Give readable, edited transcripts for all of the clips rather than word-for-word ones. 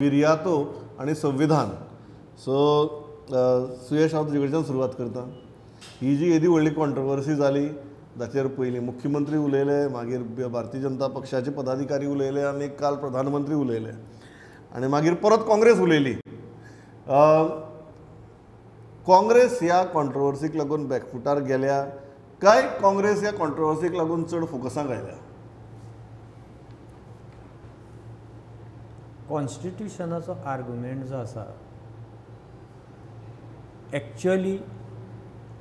विर्यातो आणि संविधान सो सुयश हांव तुजे कडच्यान सुरवात करता. ही जी येदी व्हडली कॉन्ट्रोवर्सी जाली ताचेर पयलीं मुख्यमंत्री उलयले, मागीर भारतीय जनता पक्षाचे पदाधिकारी उलयले आनी काल प्रधानमंत्री उलयले आनी मागीर परत काँग्रेस उलयली. काँग्रेस ह्या कॉन्ट्रोवर्सीक लागून बॅकफुटार गेल्या काय काँग्रेस ह्या कॉन्ट्रोवर्सीक लागून चड फोकसांत आयल्या? कॉन्स्टिट्युशनाचो आर्ग्युमेंट जो आसा एक्चुअली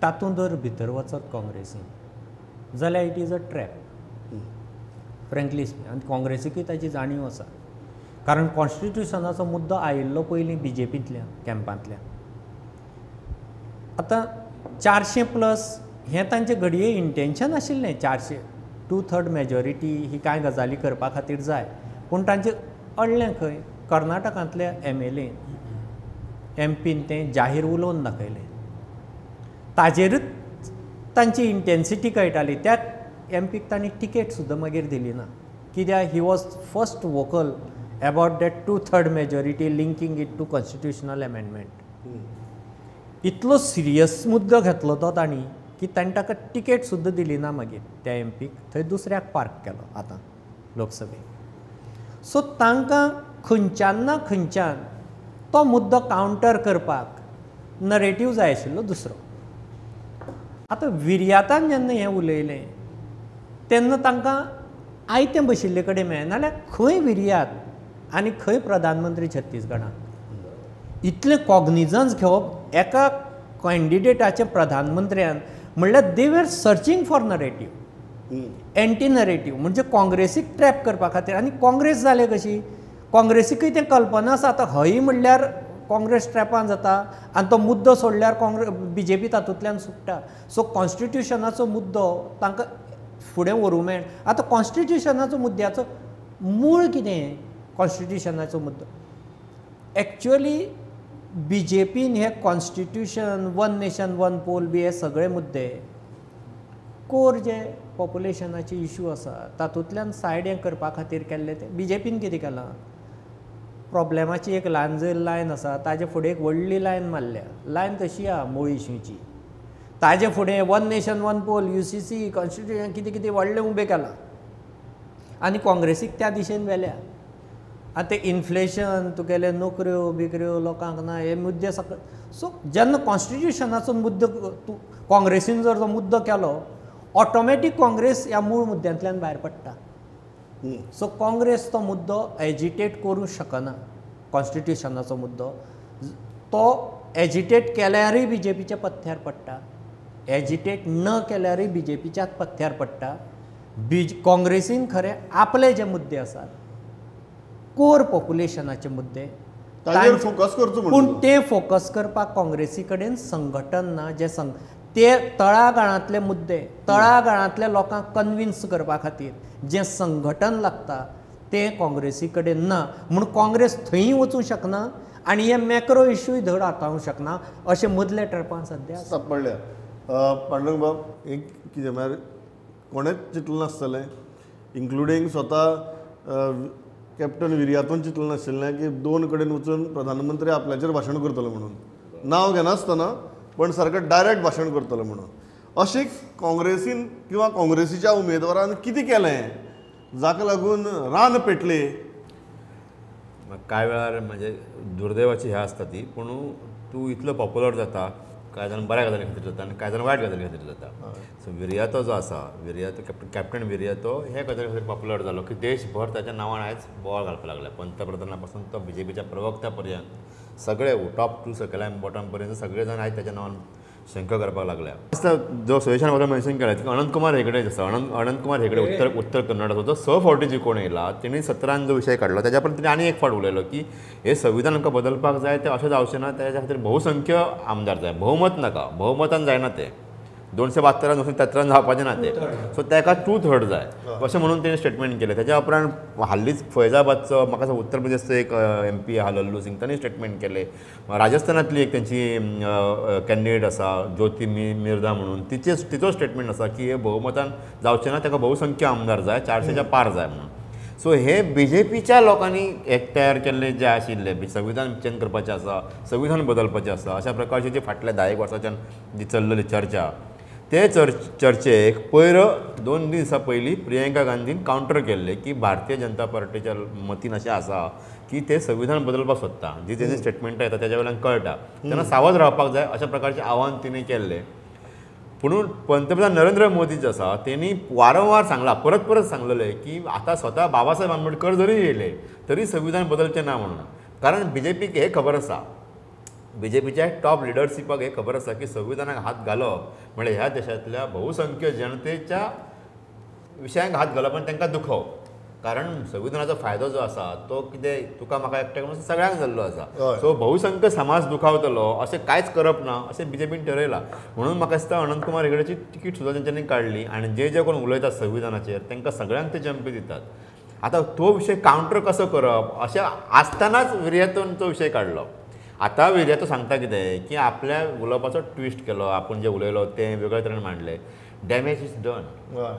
तातूंत जर भितर वचत काँग्रेसीन जाल्यार it is a trap frankly speaking. आनी काँग्रेसीकूय ताची जाणीव आसा, कारण कॉन्स्टिट्युशनाचो मुद्दो आयिल्लो पयलीं BJPंतल्या कॅम्पांतल्यान. आतां 400+ हें तांचें घडये इंटेंशन आशिल्लें. 2/3 मेजॉरिटी ही कांय गजाली करपा खातीर जाय, पूण तांचें अडलें खंय? कर्नाटकांतल्या MLA MPन तें जाहीर उलोवन दाखयलें. ताजेरूच तांची इंटेन्सिटी कळटाली. त्याच MPक तांणी टिकेट सुद्दां मागीर दिली ना, कित्याक he was first vocal about that 2/3 majority linking it to constitutional amendment. इतलो सिरियस मुद्दो घेतलो तो तांणी की तांणी ताका टिकेट सुद्दां दिली ना मागीर त्या MPक. थंय दुसऱ्याक पार्क केलो आतां लोकसभेक. सो तांकां खंयच्यान ना खंयच्यान तो मुद्दो कावंटर करपाक नरेटीव जाय आशिल्लो दुसरो. आतां विर्यातान जेन्ना हें उलयलें तेन्ना तांकां आयतें बशिल्ले कडेन मेळना, जाल्यार खंय विर्यात आनी खंय प्रधानमंत्री छत्तीसगडांत. इतलें कॉग्निजन्स घेवप एका कॅन्डिडेटाचे प्रधानमंत्र्यान म्हणल्यार दे वर सर्चींग फॉर नरेटीव, एंटी नरेटीव, म्हणजे काँग्रेसीक ट्रॅप करपा खातीर. आनी काँग्रेस जाले कशी? काँग्रेसीकूय तें कल्पना आसा आतां हयी म्हणल्यार काँग्रेस ट्रॅपान जाता आनी तो मुद्दो सोडल्यार BJP तातूंतल्यान सुट्टा. सो कॉन्स्टिट्युशनाचो मुद्दो तांकां फुडें व्हरूंक मेळना. आतां कॉन्स्टिट्युशनाचो मुद्द्याचो मूळ कितें? कॉन्स्टिट्युशनाचो मुद्दो एक्चुअली BJPन हे कॉन्स्टिट्युशन, 1 नेशन 1 पोल बी हे सगळे मुद्दे कोर जे पॉप्युलेशनाचे इश्यू आसा तातूंतल्यान सायड हें करपा खातीर केल्ले. ते BJPन कितें केलां? प्रॉब्लेमाची एक ल्हान जर लायन आसा ताजे फुडें एक व्हडली लायन मारल्या. लायन तशी आहा मूळ इश्यूची. ताजे फुडें 1 नेशन 1 पोल, UCC, कॉन्स्टिट्युशन कितें कितें व्हडलें उबें केलां आनी काँग्रेसीक त्या दिशेन व्हेल्या. आतां तें इन्फ्लेशन, तुगेले नोकऱ्यो बिकऱ्यो लोकांक ना, हे मुद्दे सकयल. सो जेन्ना कॉन्स्टिट्युशनाचो मुद्दो काँग्रेसीन जर तो मुद्दो केलो ऑटोमॅटीक काँग्रेस ह्या मूळ मुद्द्यांतल्यान भायर पडटा. सो काँग्रेस तो मुद्दो एजिटेट करूं शकना. कॉन्स्टिट्युशनाचो मुद्दो तो एजिटेट केल्यारूय BJPच्या पथ्यार पडटा, एजिटेट न केल्यारूय BJPच्याच पथ्यार पडटा. काँग्रेसीन खरें आपले जे मुद्दे आसात कोर पॉप्युलेशनाचे मुद्दे फोकस करचो, पूण ते फोकस करपाक काँग्रेसी कडेन संघटन ना. जे ते तळागाळांतले मुद्दे, तळागाळांतल्या लोकांक कन्विन्स करपा खातीर जें संघटन लागता तें काँग्रेसी कडेन ना. म्हूण काँग्रेस थंय वचूंक शकना आनी हे मॅक्रो इश्यूय धड हाताळूंक शकना. अशें मदले ट्रॅपान सद्या सापडल्या. पांडुरंग बाब, एक कितें म्हळ्यार कोणेच चिंतलें नासतलें, इन्क्लुडींग स्वता कॅप्टन विर्यातून चिंतलें नाशिल्लें की 2 कडेन वचून प्रधानमंत्री आपल्याचेर भाशण करतलो म्हणून. नांव घेनासतना पण सारकें डायरेक्ट भाशण करतलो म्हणून. अशें काँग्रेसीन किंवा काँग्रेसीच्या उमेदवारान कितें केलें जाका लागून रान पेटले? कांय वेळार म्हणजे दुर्दैवाची ह्या आसता ती, पूण तूं इतलो पॉप्युलर जाता, कांय जाण बऱ्या गजाली खातीर जाता आनी कांय जाण वायट गजाली खातीर जाता. सो विर्यातो जो आसा, विर्यातो कॅप्टन विर्यातो हे गजाली खातीर पॉप्युलर जालो की देशभर ताच्या नांवान आयज बोवाळ घालपाक लागला. पंतप्रधाना पासून तो BJPच्या प्रवक्त्या पर्यंत सगळे टॉप टू सकयल्यान बॉटम पर्यंत सगळे जाण आयज ताच्या नांवान शंका करपाक लागल्या. जो सुयेशान म्हाका मेन्शन केला की अनंत कुमार हेगडे जो आसा, अनंत कुमार हेगडे उत्तर कन्नडाचो जो 6 फावटी जिखून येयला, तेणी 17 जो विशय काडलो त्याच्या परत तिणें आनी एक फावट उलयलो की हे संविधान आमकां बदलपाक जाय, तें अशें जावचें ना, तेच्या खातीर बहुसंख्य आमदार जाय, बहुमत नाका, बहुमतान जायना तें, 272 273 जावपाचें ना तें. सो ताका 2/3 जाय अशें म्हणून तेणें स्टेटमेंट केलें. तेच्या उपरांत हाल्लीच फैजाबादचो म्हाका उत्तर प्रदेशचो एक MP आहा लल्लू सिंग, ताणें स्टेटमेंट केलें. राजस्थानांतली एक तेंची कॅन्डिडेट आसा ज्योती मिर्झा म्हणून, तिचो स्टेटमेंट आसा की हे बहुमतान जावचें ना, ताका बहुसंख्य आमदार जाय, 400च्या पार जाय म्हणून. सो हे BJPच्या लोकांनी एक तयार केल्ले जे आशिल्ले संविधान चेंज करपाचें आसा, संविधान बदलपाचें आसा, अशा प्रकारची जी फाटल्या 10 वर्सांच्यान जी चल्लेली चर्चा, ते चर्चेक पयर 2 दिसां पयलीं प्रियंका गांधीन कावंटर केल्ले की भारतीय जनता पार्टीच्या मतीन अशें आसा की ते संविधान बदलपाक सोदता. जी तेजी स्टेटमेंटां येता तेज्या वयल्यान कळटा तेन्ना सावध रावपाक जाय अशा प्रकारचें आव्हान तिणें केल्लें. पुणून पंतप्रधान नरेंद्र मोदी जे आसा तेणी वारंवार सांगलां, परत परत सांगलेलें की आतां स्वता बाबासाहेब आंबेडकर जरी येयले तरी संविधान बदलचें ना म्हणून. कारण BJPक हे खबर आसा, BJPच्या टॉप लिडरशिपाक हे खबर आसा की संविधानाक हात घालप म्हणजे ह्या देशांतल्या बहुसंख्य जनतेच्या विशयांक हात घालप आनी तांकां दुखोवप. कारण संविधानाचो फायदो जो आसा तो कितें तुका म्हाका एकट्याक म्हणून सगळ्यांक जाल्लो आसा. सो बहुसंख्य समाज दुखावतलो अशें कांयच करप ना अशें BJPन ठरयलां. म्हणून म्हाका दिसता अनंत कुमार हेगडेची तिकीट सुद्दां तेंच्यांनी काडली आनी जे कोण उलयतात संविधानाचेर तांकां सगळ्यांक ते जंपी दितात. आतां तो विशय कावंटर कसो करप अशें आसतनाच विर्यातून तो विशय काडलो. आतां विर्यातो सांगता कितें की आपल्या उलोवपाचो ट्विस्ट केलो, आपूण जें उलयलो तें वेगळे तरेन मांडलें. डॅमेज इज डन,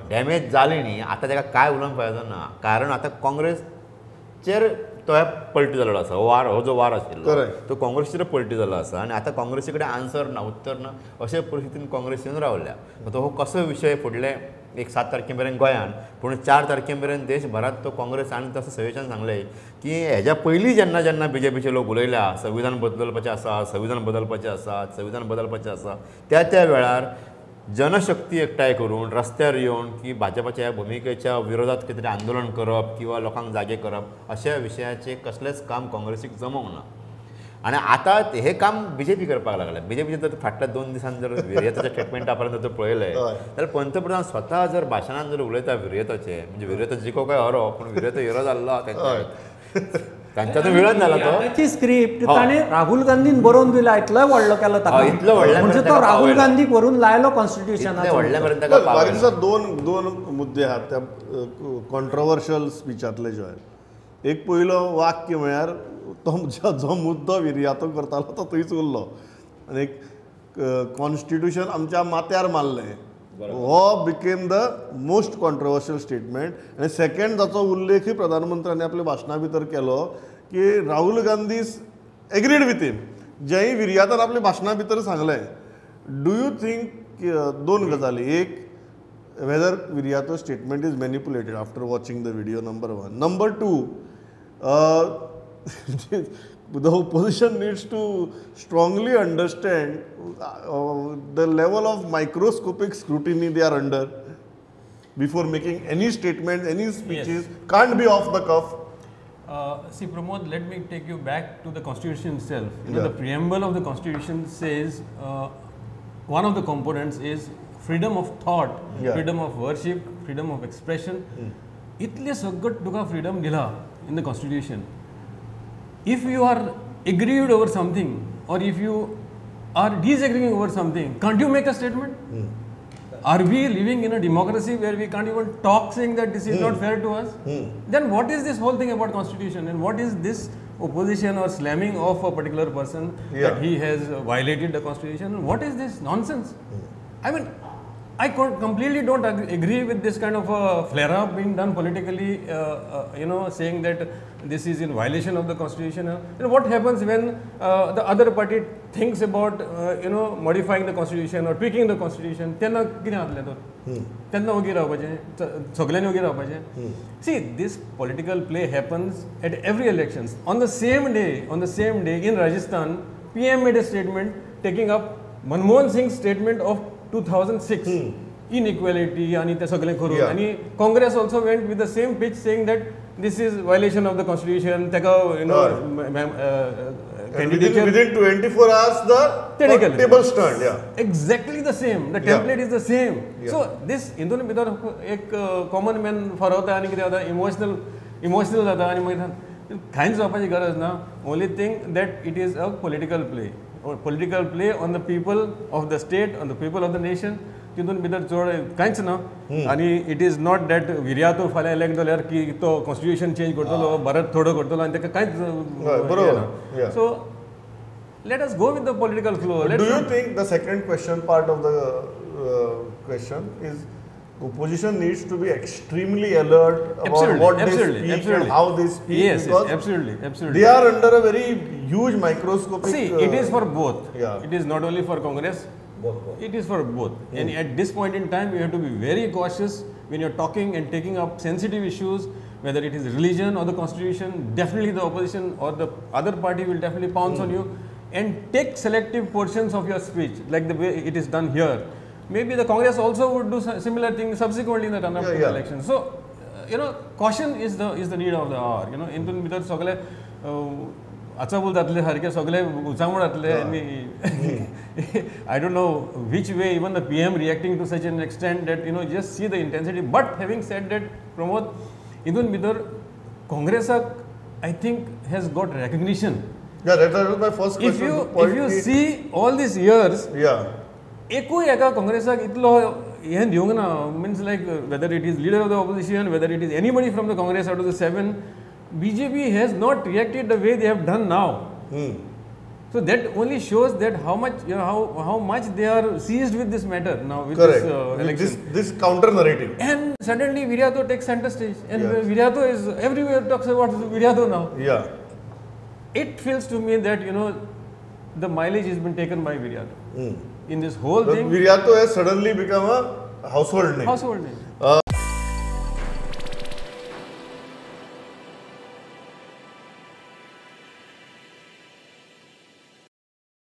डॅमेज जाली न्ही, आतां ताका काय उलोवंक फायदो ना. कारण आतां काँग्रेसचेर तो पलटी जाल्लो आसा. हो जो वार आशिल्लो तो काँग्रेसीचेर पलटी जाल्लो आसा आनी आतां काँग्रेसी कडेन आन्सर ना, उत्तर ना, अशे परिस्थितीन काँग्रेसीन रावल्या. तो हो कसो विशय फुडले 7 तारखे मेरेन गोंयान, पूण 4 तारखे मेरेन देशभरात तो काँग्रेस आनी तसो सवेच्यान सांगलें की हेज्या पयलीं जेन्ना BJPचे लोक उलयल्या संविधान बदलपाचें आसा, संविधान बदलपाचें आसा, संविधान बदलपाचें आसा, त्या वेळार जनशक्ती एकठांय करून रस्त्यार येवन की भाजपाच्या ह्या भुमिकेच्या विरोधात कितें तरी आंदोलन करप किंवा लोकांक जागे करप अशा विशयाचें कसलेंच काम काँग्रेसीक जमोंक ना. आनी आतां हे काम BJP करपाक लागल्या. BJPचे जर फाटल्या 2 दिसान जर विर्याताच्या स्टेटमेंटा पर्यंत जर पळयलें जाल्यार पंतप्रधान स्वता जर भाशणान जर उलयता विर्याताचे, म्हणजे विर्यातो जिको काय हरो पूण विर्यातो हिरो जाल्लो तांच्यातून विरोध जाला तो. त्याची स्क्रिप्ट ताणें राहुल गांधीन बरोवन दिला, इतलो व्हडलो केलो ताका. इतलो व्हडल्या म्हणजे तो राहुल गांधीक व्हरून लायलो कॉन्स्टिट्युशनाचो. व्हडल्या पर्यंत ताका बाकी दिसा दोन मुद्दे आहात त्या कॉन्ट्रोवर्शियल स्पिचांतले जे आहेत. एक पयलो वाक्य म्हळ्यार तो जो मुद्दो विर्यातो करतालो तो थंयच उरलो आनी एक कॉन्स्टिट्युशन आमच्या माथ्यार मारलें, हो became the most controversial statement. आनी सेकंड जाचो उल्लेखूय प्रधानमंत्र्यांनी आपल्या भाशणा भितर केलो की राहुल गांधी एग्रीड विथ हिम, जेय विर्यातान आपल्या भाशणा भितर सांगलें. डू यू थिंक 2 गजाली, एक whether Viryato's statement is manipulated after watching the video, number 1. Number 2, the opposition needs to strongly understand the level of microscopic scrutiny they are under before making any statements, any speeches. Yes. Can't be off the cuff. See, Pramod, let me take you back to the Constitution itself. The preamble of the Constitution says one of the components is freedom of thought, freedom of worship, freedom of expression. इतले सगळं तुका freedom दिला in the Constitution. If you are aggrieved over something or if you are disagreeing over something, can't you make a statement? Are we living in a democracy where we can't even talk saying that this is not fair to us? Then what is this whole thing about Constitution and what is this opposition or slamming of a particular person that he has violated the Constitution? What is this nonsense? I mean, I completely don't agree with this kind of a flare-up being done politically, saying that this is in violation of the Constitution. What happens when the other party thinks about, modifying the Constitution or tweaking the Constitution? तेन्ना कितें जातलें तर? तेन्ना ओगी रावपाचें, सगळ्यांनी ओगी रावपाचें. See, this political play happens at every elections. On the same day in Rajasthan, PM made a statement taking up Manmohan Singh's statement of 2006, inequality आणि ते सगळें करून आणि Congress also went with the same pitch saying that this is violation of the Constitution. तेका candidature within 24 hours the tables turned. Exactly the same. The template is the same. So this हितून भितर एक common man फरवता आनी कितें जाता emotional जाता आनी मागीर कांयच जावपाची गरज ना. Only thing that it is a political play. Political play on the people of the state, on the people of the nation. तितून भितर चड कांयच ना. आनी it is not that Viriato फाल्यां इलेक्ट जाल्यार की तो कॉन्स्टिट्युशन चेंज करतलो, भारत थोडो करतलो आनी ताका कांयच. So let us go with the political flow. Do you think the second question part of the question is opposition needs to be extremely alert about Absolutely, what absolutely, they speak absolutely. and how they speak, Yes, because absolutely, absolutely. they are under a very huge microscopic. See, it is for both. Yeah. It is not only for Congress. It is for both. And at this point in time, you have to be very cautious when you're talking and taking up sensitive issues, whether it is religion or the constitution. Definitely the opposition or the other party will definitely pounce on you and take selective portions of your speech, like the way it is done here. Maybe the Congress also would do similar things subsequently in the run-up to the election. So, caution is the need of the hour. Intun भितर सगळे अचाबूल जातले सारखे सगळे उचामूळ जातले आनी I don't know which way even the PM reacting to such an extent that just see the intensity. But having said that, Pramod, intun भितर Congress I think has got recognition. Yeah, that was my first question. If you see all these years, yeah. एकूय एका काँग्रेसाक इतलो हें दिवंक ना, means like whether it is leader of the opposition, whether it is anybody from the Congress out of the 7, BJP has not reacted the way they have done now. So that only shows that how much they are seized with this matter now with Correct. this election. This counter narrative. And suddenly Viriato takes center stage, and Viriato is everywhere talks about Viriato now. Yeah. It feels to me that the mileage has been taken by Viriato in this whole But thing. Viriato has suddenly become a household name. Household name.